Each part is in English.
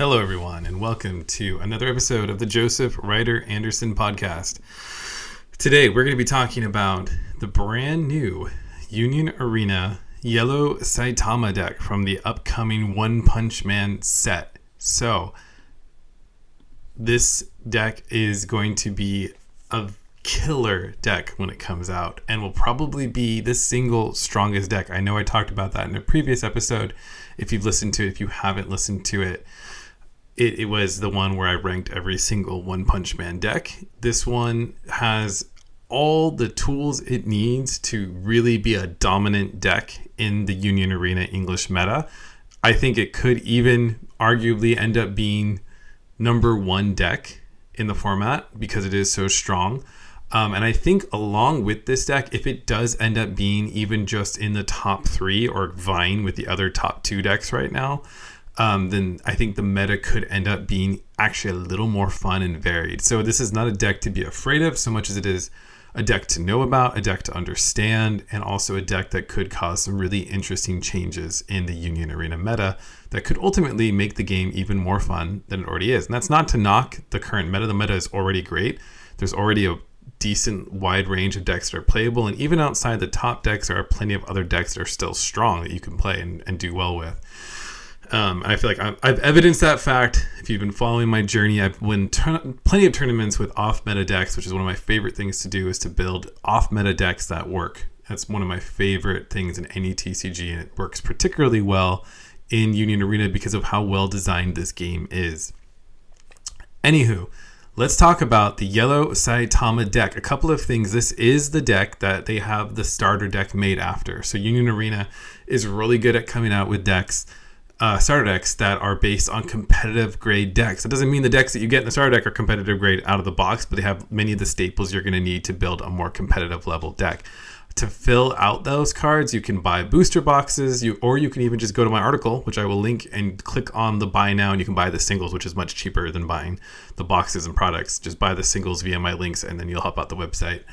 Hello, everyone, and welcome to another episode of the Joseph Ryder Anderson podcast. Today, we're going to be talking about the brand new Union Arena Yellow Saitama deck from the upcoming One Punch Man set. So, this deck is going to be a killer deck when it comes out and will probably be the single strongest deck. I know I talked about that in a previous episode. If you've listened to it, if you haven't listened to it, it was the one where I ranked every single One Punch Man deck. This one has all the tools it needs to really be a dominant deck in the Union Arena English meta. I think it could even arguably end up being number one deck in the format because it is so strong. And I think along with this deck, if it does end up being even just in the top three or vying with the other top two decks right now, then I think the meta could end up being actually a little more fun and varied. So this is not a deck to be afraid of so much as it is a deck to know about, a deck to understand, and also a deck that could cause some really interesting changes in the Union Arena meta that could ultimately make the game even more fun than it already is. And that's not to knock the current meta. The meta is already great. There's already a decent wide range of decks that are playable, and even outside the top decks, there are plenty of other decks that are still strong that you can play and do well with. And I feel like I've evidenced that fact. If you've been following my journey, I've won plenty of tournaments with off-meta decks, which is one of my favorite things to do, is to build off-meta decks that work. That's one of my favorite things in any TCG, and it works particularly well in Union Arena because of how well designed this game is. Anywho, let's talk about the Yellow Saitama deck. A couple of things. This is the deck that they have the starter deck made after. So Union Arena is really good at coming out with decks, starter decks that are based on competitive grade decks. It doesn't mean the decks that you get in the starter deck are competitive grade out of the box, but they have many of the staples you're going to need to build a more competitive level deck. To fill out those cards, you can buy booster boxes, or you can even just go to my article, which I will link, and click on the buy now, and you can buy the singles, which is much cheaper than buying the boxes and products. Just buy the singles via my links, and then you'll help out the website.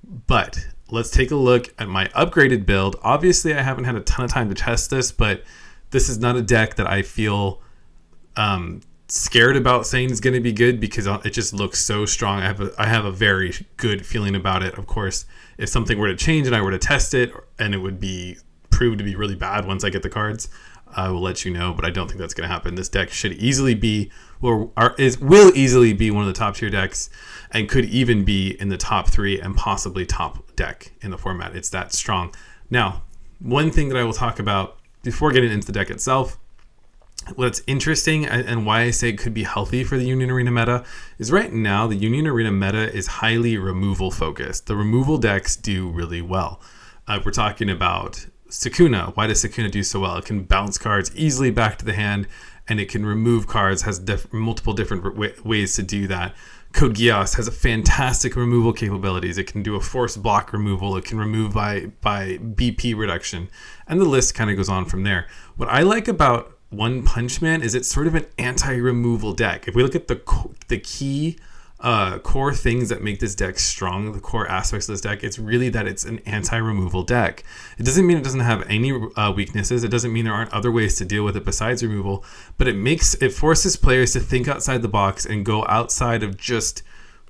But let's take a look at my upgraded build. Obviously, I haven't had a ton of time to test this, but this is not a deck that I feel scared about saying is going to be good because it just looks so strong. I have a very good feeling about it. Of course, if something were to change and I were to test it and it would be proved to be really bad once I get the cards, I will let you know, but I don't think that's going to happen. This deck should easily be, will easily be one of the top tier decks and could even be in the top three and possibly top deck in the format. It's that strong. Now, one thing that I will talk about before getting into the deck itself, what's interesting and why I say it could be healthy for the Union Arena meta is right now the Union Arena meta is highly removal focused. The removal decks do really well. We're talking about Sukuna. Why does Sukuna do so well? It can bounce cards easily back to the hand, and it can remove cards, has multiple different ways to do that. Code Geass has a fantastic removal capabilities. It can do a force block removal. It can remove by BP reduction. And the list kind of goes on from there. What I like about One Punch Man is it's sort of an anti-removal deck. If we look at the key core things that make this deck strong, the core aspects of this deck, it's really that it's an anti-removal deck. It doesn't mean it doesn't have any weaknesses. It doesn't mean there aren't other ways to deal with it besides removal, but it forces players to think outside the box and go outside of just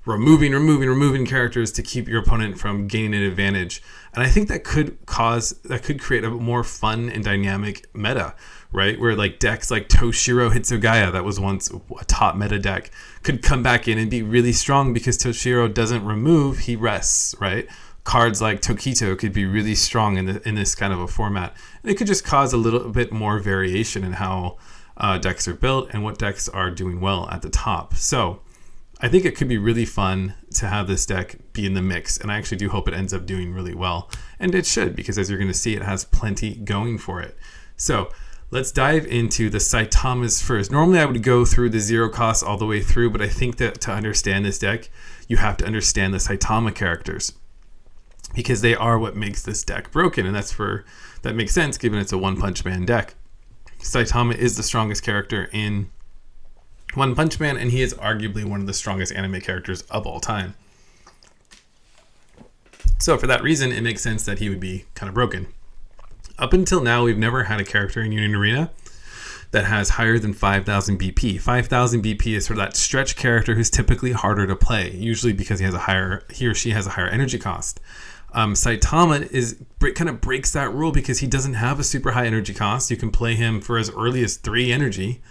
removing characters to keep your opponent from gaining an advantage. And I think that could create a more fun and dynamic meta, right? Where like decks like Toshiro Hitsugaya, that was once a top meta deck, could come back in and be really strong because Toshiro doesn't remove, he rests, right? Cards like Tokito could be really strong in this kind of a format. And it could just cause a little bit more variation in how decks are built and what decks are doing well at the top. So I think it could be really fun to have this deck be in the mix, and I actually do hope it ends up doing really well. And it should, because as you're going to see, it has plenty going for it. So let's dive into the Saitamas first. Normally I would go through the zero cost all the way through, but I think that to understand this deck, you have to understand the Saitama characters, because they are what makes this deck broken, and that makes sense given it's a One Punch Man deck. Saitama is the strongest character in One Punch Man, and he is arguably one of the strongest anime characters of all time. So for that reason, it makes sense that he would be kind of broken. Up until now, we've never had a character in Union Arena that has higher than 5,000 BP. 5,000 BP is sort of that stretch character who's typically harder to play, usually because he or she has a higher energy cost. Saitama kind of breaks that rule because he doesn't have a super high energy cost. You can play him for as early as 3 energy.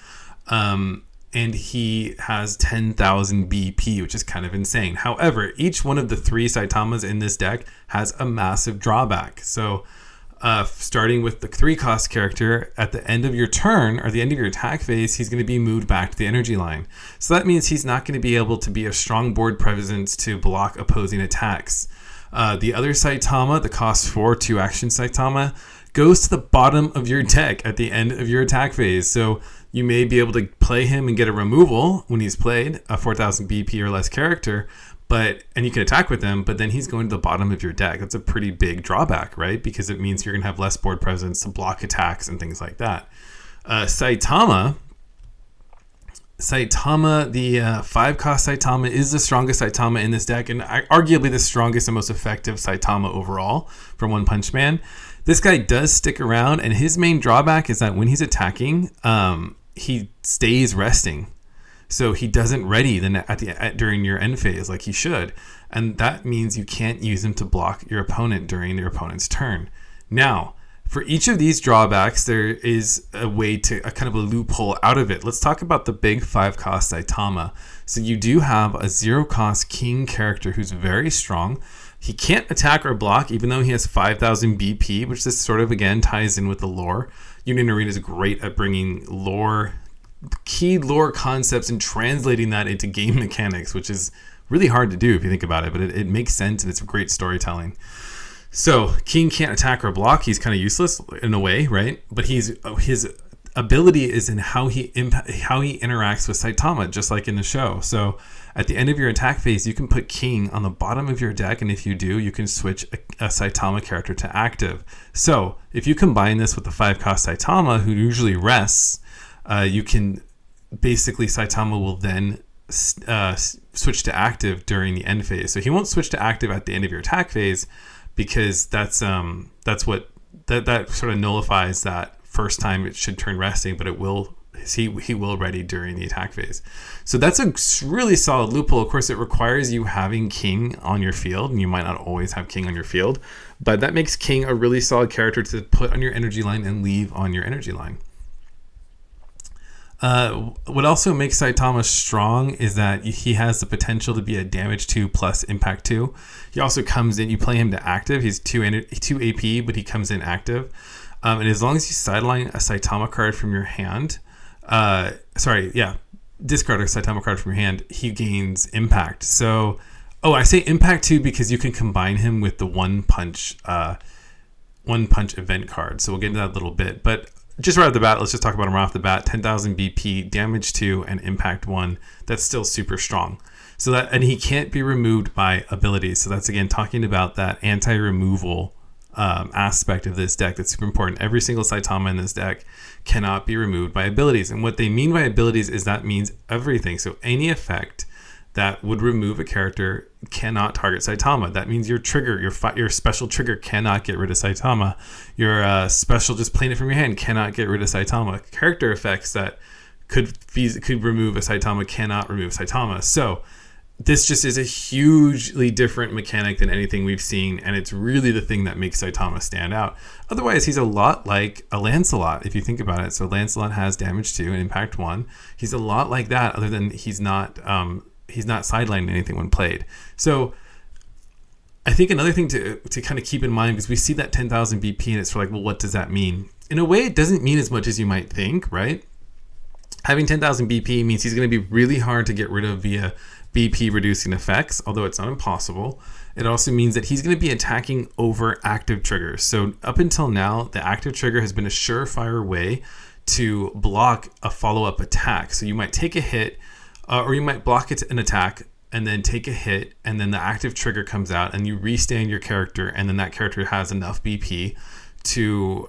And he has 10,000 BP, which is kind of insane. However, each one of the 3 Saitamas in this deck has a massive drawback. So starting with the 3-cost character, at the end of your turn or the end of your attack phase, he's going to be moved back to the energy line. So that means he's not going to be able to be a strong board presence to block opposing attacks. The other Saitama, the cost 4 2-action Saitama, goes to the bottom of your deck at the end of your attack phase. So you may be able to play him and get a removal when he's played, a 4,000 BP or less character, and you can attack with him, but then he's going to the bottom of your deck. That's a pretty big drawback, right? Because it means you're going to have less board presence to block attacks and things like that. Saitama, the 5-cost Saitama is the strongest Saitama in this deck, and arguably the strongest and most effective Saitama overall from One Punch Man. This guy does stick around, and his main drawback is that when he's attacking, he stays resting. So he doesn't ready during your end phase like he should. And that means you can't use him to block your opponent during your opponent's turn. Now, for each of these drawbacks, there is a way to a kind of a loophole out of it. Let's talk about the big 5-cost Saitama. So you do have a 0-cost king character who's very strong. He can't attack or block, even though he has 5,000 BP, which this sort of, again, ties in with the lore. Union Arena is great at bringing key lore concepts and translating that into game mechanics, which is really hard to do if you think about it, but it makes sense and it's great storytelling. So King can't attack or block. He's kind of useless in a way, right? But his ability is in how he interacts with Saitama, just like in the show. So at the end of your attack phase, you can put King on the bottom of your deck, and if you do, you can switch a Saitama character to active. So if you combine this with the 5-cost Saitama, who usually rests, you can basically, Saitama will then switch to active during the end phase. So he won't switch to active at the end of your attack phase, because that's what sort of nullifies that first time it should turn resting, but he will ready during the attack phase. So that's a really solid loophole. Of course, it requires you having King on your field, and you might not always have King on your field, but that makes King a really solid character to put on your energy line and leave on your energy line. What also makes Saitama strong is that he has the potential to be a damage 2 plus impact 2. He also comes in, you play him to active. He's 2 AP, but he comes in active. And as long as you sideline a Saitama card from your hand, discard a Saitama card from your hand, he gains impact. So, I say impact 2 because you can combine him with the one punch event card. So we'll get into that a little bit, but just right off the bat, let's just talk about him right off the bat. 10,000 BP, damage 2, and impact 1. That's still super strong. And he can't be removed by abilities. So that's, again, talking about that anti-removal aspect of this deck. That's super important. Every single Saitama in this deck cannot be removed by abilities. And what they mean by abilities is that means everything. So any effect that would remove a character cannot target Saitama. That means your trigger, your special trigger cannot get rid of Saitama. Your special, just playing it from your hand, cannot get rid of Saitama. Character effects that could remove a Saitama cannot remove Saitama. So this just is a hugely different mechanic than anything we've seen, and it's really the thing that makes Saitama stand out. Otherwise, he's a lot like a Lancelot, if you think about it. So Lancelot has damage 2 and impact 1. He's a lot like that, other than he's not sidelining anything when played. So I think another thing to kind of keep in mind, because we see that 10,000 BP and it's like, well, what does that mean? In a way, it doesn't mean as much as you might think, right? Having 10,000 BP means he's going to be really hard to get rid of via BP reducing effects, although it's not impossible. It also means that he's going to be attacking over active triggers. So up until now, the active trigger has been a surefire way to block a follow-up attack. So you might take a hit, or you might block an attack and then take a hit, and then the active trigger comes out and you restand your character, and then that character has enough BP to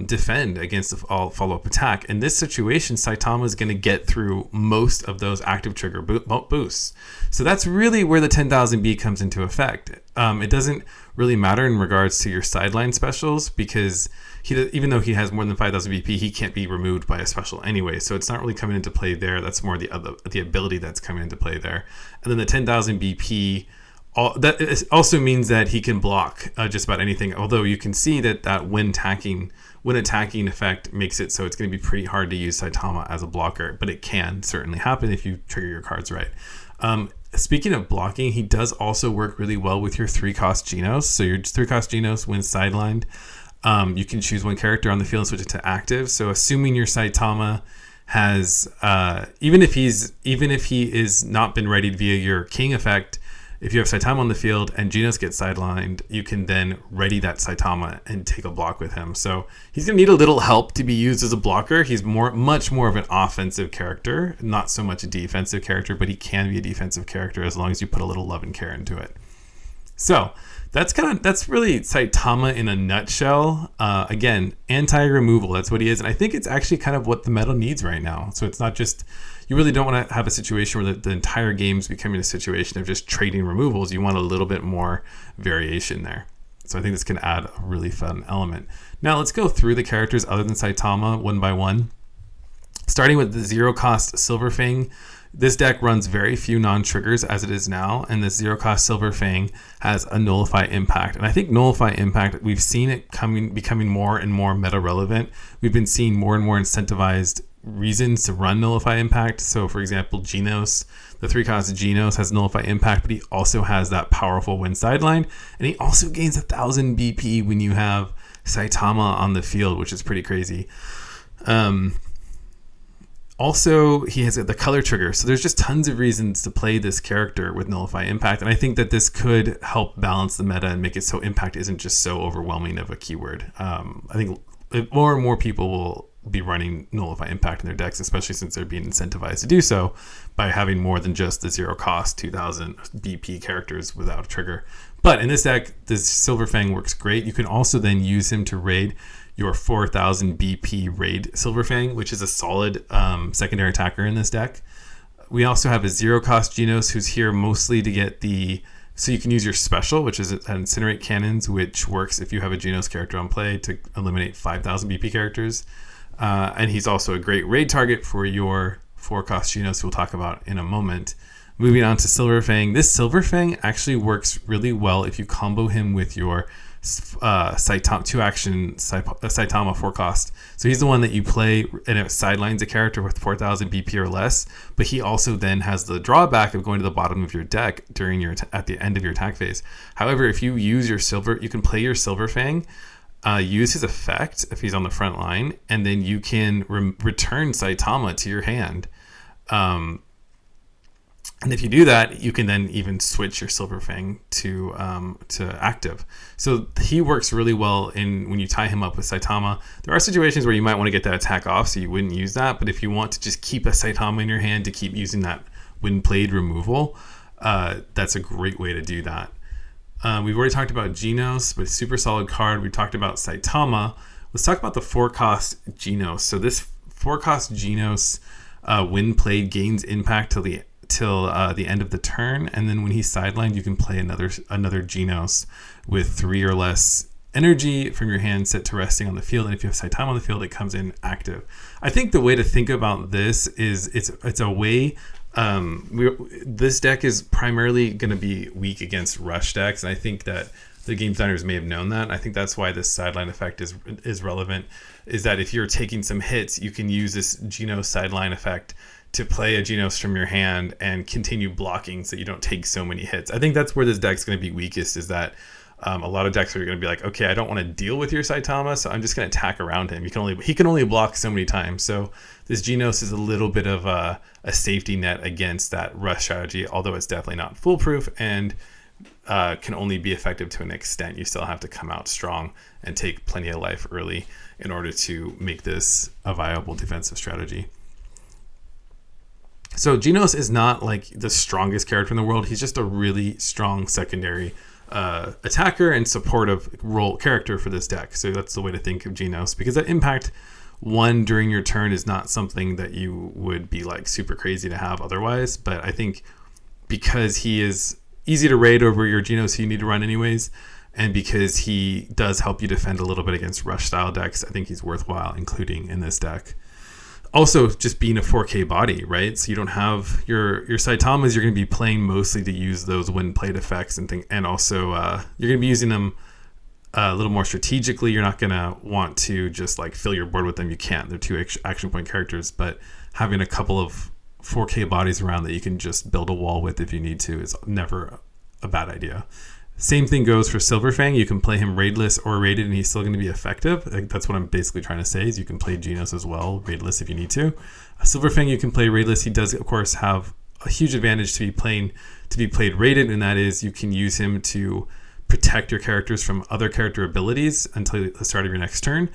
defend against all follow-up attack. In this situation, Saitama is going to get through most of those active trigger boosts. So that's really where the 10,000B comes into effect. It doesn't really matter in regards to your sideline specials, because even though he has more than 5,000 BP, he can't be removed by a special anyway. So it's not really coming into play there. That's more the ability that's coming into play there. And then the 10,000 BP that also means that he can block just about anything. Although you can see that when attacking effect makes it so it's going to be pretty hard to use Saitama as a blocker, but it can certainly happen if you trigger your cards right. Speaking of blocking, he does also work really well with your 3-cost Genos. So your 3-cost Genos, when sidelined, you can choose one character on the field and switch it to active. So assuming your Saitama has, even if he is not been readied via your King effect, if you have Saitama on the field and Genos gets sidelined, you can then ready that Saitama and take a block with him. So he's going to need a little help to be used as a blocker. He's much more of an offensive character, not so much a defensive character, but he can be a defensive character as long as you put a little love and care into it. So that's really Saitama in a nutshell. Again, anti-removal, that's what he is. And I think it's actually kind of what the meta needs right now. So it's not just, you really don't want to have a situation where the entire game's becoming a situation of just trading removals. You want a little bit more variation there. So I think this can add a really fun element. Now let's go through the characters other than Saitama one by one. Starting with the 0-cost Silver Fang. This deck runs very few non-triggers as it is now, and this 0-cost Silver Fang has a Nullify Impact. And I think Nullify Impact, we've seen it becoming more and more meta relevant. We've been seeing more and more incentivized reasons to run Nullify Impact. So for example, Genos, the 3-cost Genos has Nullify Impact, but he also has that powerful when sidelined, and he also gains 1,000 BP when you have Saitama on the field, which is pretty crazy. Also, he has the color trigger. So there's just tons of reasons to play this character with Nullify Impact. And I think that this could help balance the meta and make it so Impact isn't just so overwhelming of a keyword. I think more and more people will be running Nullify Impact in their decks, especially since they're being incentivized to do so by having more than just the 0-cost 2,000 BP characters without a trigger. But in this deck, this Silver Fang works great. You can also then use him to raid your 4,000 BP raid Silver Fang, which is a solid secondary attacker in this deck. We also have a 0-cost Genos, who's here mostly to get so you can use your special, which is an Incinerate Cannons, which works if you have a Genos character on play to eliminate 5,000 BP characters. And he's also a great raid target for your 4-cost Genos, we'll talk about in a moment. Moving on to Silver Fang. This Silver Fang actually works really well if you combo him with your Saitama 2-action Saitama 4-cost. So he's the one that you play and it sidelines a character with 4,000 BP or less, but he also then has the drawback of going to the bottom of your deck at the end of your attack phase. However, if you use you can play your Silver Fang, use his effect if he's on the front line, and then you can return Saitama to your hand. And if you do that, you can then even switch your Silver Fang to active. So he works really well when you tie him up with Saitama. There are situations where you might want to get that attack off, so you wouldn't use that. But if you want to just keep a Saitama in your hand to keep using that when played removal, that's a great way to do that. We've already talked about Genos, but super solid card. We talked about Saitama. Let's talk about the 4-cost Genos. So this 4-cost Genos, when played, gains impact till the end of the turn, and then when he's sidelined, you can play another Genos with 3 or less energy from your hand set to resting on the field, and if you have Saitama on the field, it comes in active. I think the way to think about this is it's a way. This deck is primarily going to be weak against rush decks, and I think that the game designers may have known that. I think that's why this sideline effect is relevant, is that if you're taking some hits, you can use this Genos sideline effect to play a Genos from your hand and continue blocking so you don't take so many hits. I think that's where this deck's going to be weakest, is that a lot of decks are going to be like, okay, I don't want to deal with your Saitama, so I'm just going to attack around him. He can only block so many times. So this Genos is a little bit of a safety net against that rush strategy, although it's definitely not foolproof and can only be effective to an extent. You still have to come out strong and take plenty of life early in order to make this a viable defensive strategy. So Genos is not like the strongest character in the world. He's just a really strong secondary attacker and supportive role character for this deck. So that's the way to think of Genos, because that impact 1 during your turn is not something that you would be like super crazy to have otherwise. But I think because he is easy to raid over your Genos you need to run anyways, and because he does help you defend a little bit against rush style decks, I think he's worthwhile including in this deck. Also, just being a 4K body, right? So you don't have your Saitamas. You're going to be playing mostly to use those wind plate effects and also you're going to be using them a little more strategically. You're not going to want to just like fill your board with them. You can't. They're 2 action point characters, but having a couple of 4K bodies around that you can just build a wall with if you need to is never a bad idea. Same thing goes for Silverfang. You can play him raidless or raided and he's still going to be effective. That's what I'm basically trying to say, is you can play Genos as well, raidless if you need to. Silverfang you can play raidless. He does of course have a huge advantage to be played raided, and that is you can use him to protect your characters from other character abilities until the start of your next turn.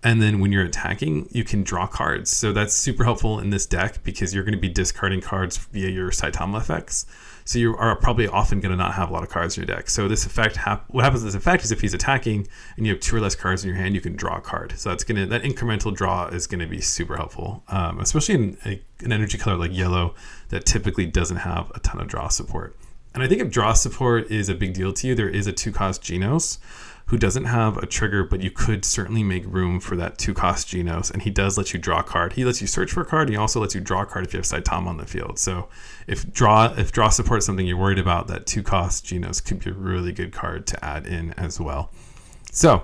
And then when you're attacking, you can draw cards. So that's super helpful in this deck because you're going to be discarding cards via your Saitama effects. So you are probably often going to not have a lot of cards in your deck. So this effect, what happens with this effect is if he's attacking and you have 2 or less cards in your hand, you can draw a card. So that incremental draw is going to be super helpful, especially in an energy color like yellow that typically doesn't have a ton of draw support. And I think if draw support is a big deal to you, there is a 2-cost Genos who doesn't have a trigger, but you could certainly make room for that 2-cost Genos, and he does let you draw a card. He lets you search for a card, and he also lets you draw a card if you have Saitama on the field. So if draw support is something you're worried about, that 2-cost Genos could be a really good card to add in as well. So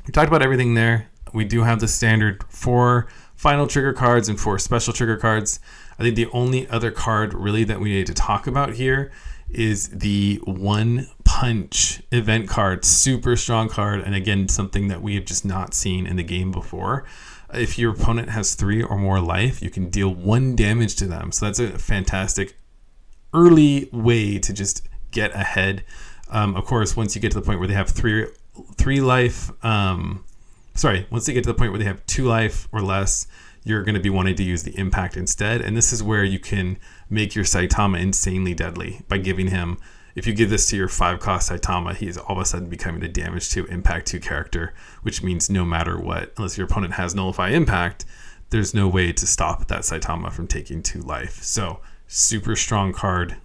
we talked about everything there. We do have the standard 4 final trigger cards and 4 special trigger cards. I think the only other card really that we need to talk about here is the 1 punch event card. Super strong card, and again something that we have just not seen in the game before. If your opponent has 3 or more life, you can deal 1 damage to them. So that's a fantastic early way to just get ahead. Of course, once you get to the point where they have 3 life, once they get to the point where they have 2 life or less, you're going to be wanting to use the impact instead. And this is where you can make your Saitama insanely deadly by giving him, if you give this to your 5-cost Saitama, he's all of a sudden becoming a damage 2 impact 2 character, which means no matter what, unless your opponent has nullify impact, there's no way to stop that Saitama from taking 2 life. So super strong card,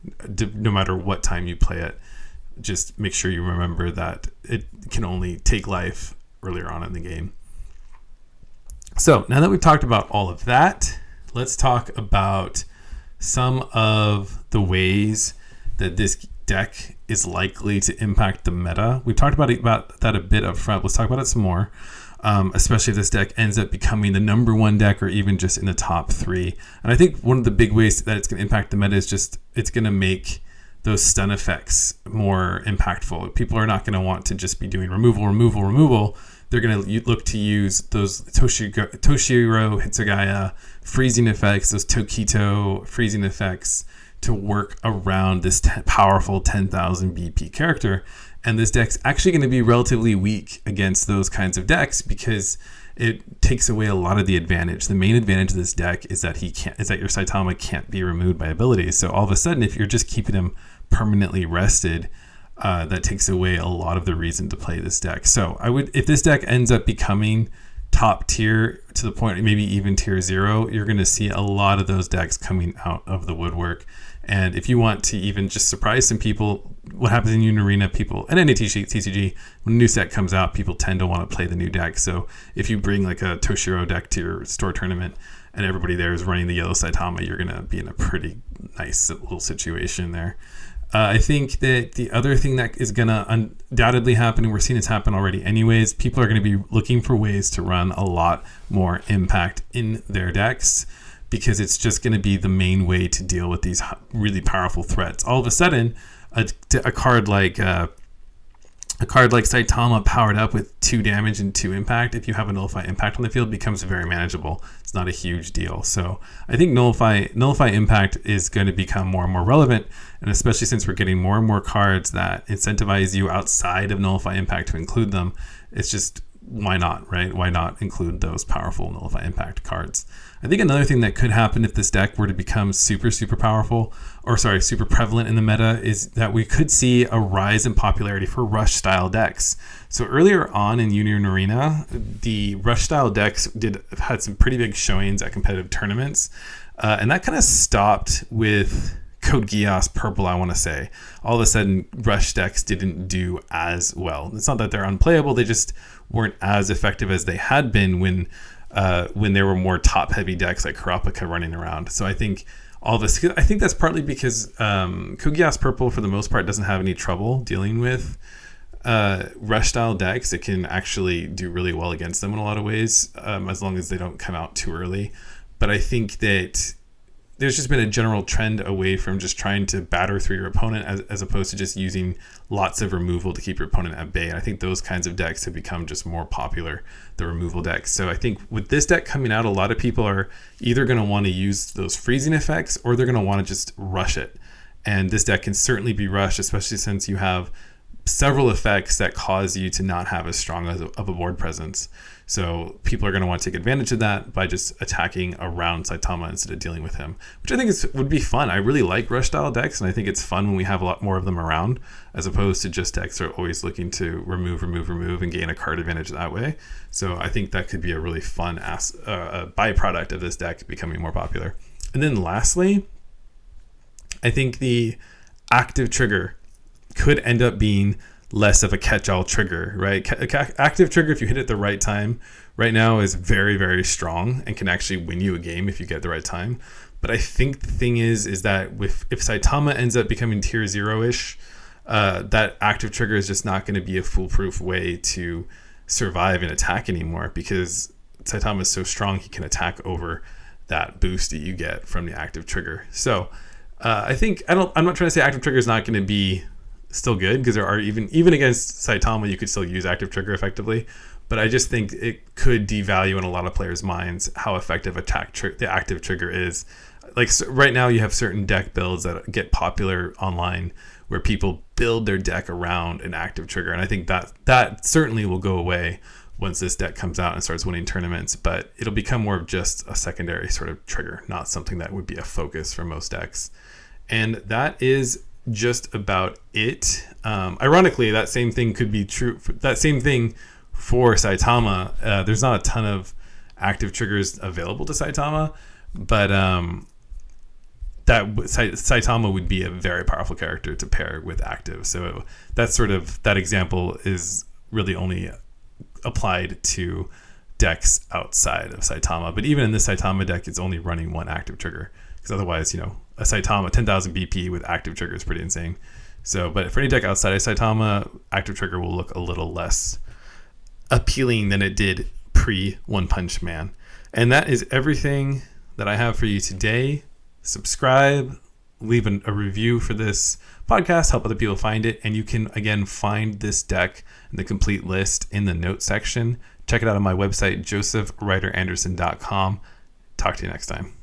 no matter what time you play it. Just make sure you remember that it can only take life earlier on in the game. So now that we've talked about all of that, let's talk about some of the ways that this deck is likely to impact the meta. We've talked about that a bit up front. Let's talk about it some more, especially if this deck ends up becoming the number 1 deck or even just in the top 3. And I think one of the big ways that it's going to impact the meta is just it's going to make those stun effects more impactful. People are not going to want to just be doing removal. They're going to look to use those Toshiro Hitsugaya freezing effects, those Tokito freezing effects to work around this powerful 10,000 BP character. And this deck's actually going to be relatively weak against those kinds of decks because it takes away a lot of the advantage. The main advantage of this deck is that your Saitama can't be removed by abilities. So all of a sudden, if you're just keeping him permanently rested, that takes away a lot of the reason to play this deck. So if this deck ends up becoming top tier to the point maybe even tier 0, you're going to see a lot of those decks coming out of the woodwork. And if you want to even just surprise some people, what happens in Union Arena, people and any TCG, when a new set comes out, people tend to want to play the new deck. So if you bring like a Toshiro deck to your store tournament and everybody there is running the Yellow Saitama, you're going to be in a pretty nice little situation there. I think that the other thing that is going to undoubtedly happen, and we're seeing this happen already anyways, people are going to be looking for ways to run a lot more impact in their decks because it's just going to be the main way to deal with these really powerful threats. All of a sudden, a card like Saitama powered up with 2 damage and 2 impact, if you have a nullify impact on the field, becomes very manageable. It's not a huge deal. So I think nullify impact is going to become more and more relevant, and especially since we're getting more and more cards that incentivize you outside of nullify impact to include them, it's just why not, right? Why not include those powerful Nullify Impact cards? I think another thing that could happen if this deck were to become super powerful, super prevalent in the meta, is that we could see a rise in popularity for Rush style decks. So earlier on in Union Arena, the Rush style decks had some pretty big showings at competitive tournaments, and that kind of stopped with Code Geass purple, I want to say. All of a sudden, Rush decks didn't do as well. It's not that they're unplayable, they just weren't as effective as they had been when there were more top-heavy decks like Kurapika running around. So I think I think that's partly because Code Geass purple, for the most part, doesn't have any trouble dealing with Rush-style decks. It can actually do really well against them in a lot of ways, as long as they don't come out too early. But I think that there's just been a general trend away from just trying to batter through your opponent as opposed to just using lots of removal to keep your opponent at bay. And I think those kinds of decks have become just more popular, the removal decks. So I think with this deck coming out, a lot of people are either going to want to use those freezing effects or they're going to want to just rush it. And this deck can certainly be rushed, especially since you have several effects that cause you to not have as strong of a board presence. So people are going to want to take advantage of that by just attacking around Saitama instead of dealing with him, which I think would be fun. I really like rush style decks, and I think it's fun when we have a lot more of them around, as opposed to just decks that are always looking to remove, and gain a card advantage that way. So I think that could be a really fun byproduct of this deck becoming more popular. And then lastly, I think the active trigger could end up being less of a catch-all trigger, right? Active trigger, if you hit it at the right time, right now is very, very strong and can actually win you a game if you get it the right time. But I think the thing is that if Saitama ends up becoming tier 0-ish, that active trigger is just not going to be a foolproof way to survive and attack anymore, because Saitama is so strong he can attack over that boost that you get from the active trigger. So I'm not trying to say active trigger is not going to be still good, because there are even against Saitama you could still use active trigger effectively, but I just think it could devalue in a lot of players' minds how effective the active trigger is. Like right now you have certain deck builds that get popular online where people build their deck around an active trigger, and I think that certainly will go away once this deck comes out and starts winning tournaments, but it'll become more of just a secondary sort of trigger, not something that would be a focus for most decks. And that is just about it. Ironically, that same thing could be true. That same thing for Saitama. There's not a ton of active triggers available to Saitama, but Saitama would be a very powerful character to pair with active. So that example is really only applied to decks outside of Saitama. But even in this Saitama deck, it's only running one active trigger, because otherwise, a Saitama 10,000 BP with active trigger is pretty insane. So, but for any deck outside of Saitama, active trigger will look a little less appealing than it did pre One Punch Man. And that is everything that I have for you today. Subscribe, leave a review for this podcast, help other people find it, and you can again find this deck and the complete list in the notes section. Check it out on my website, josephryderanderson.com. Talk to you next time.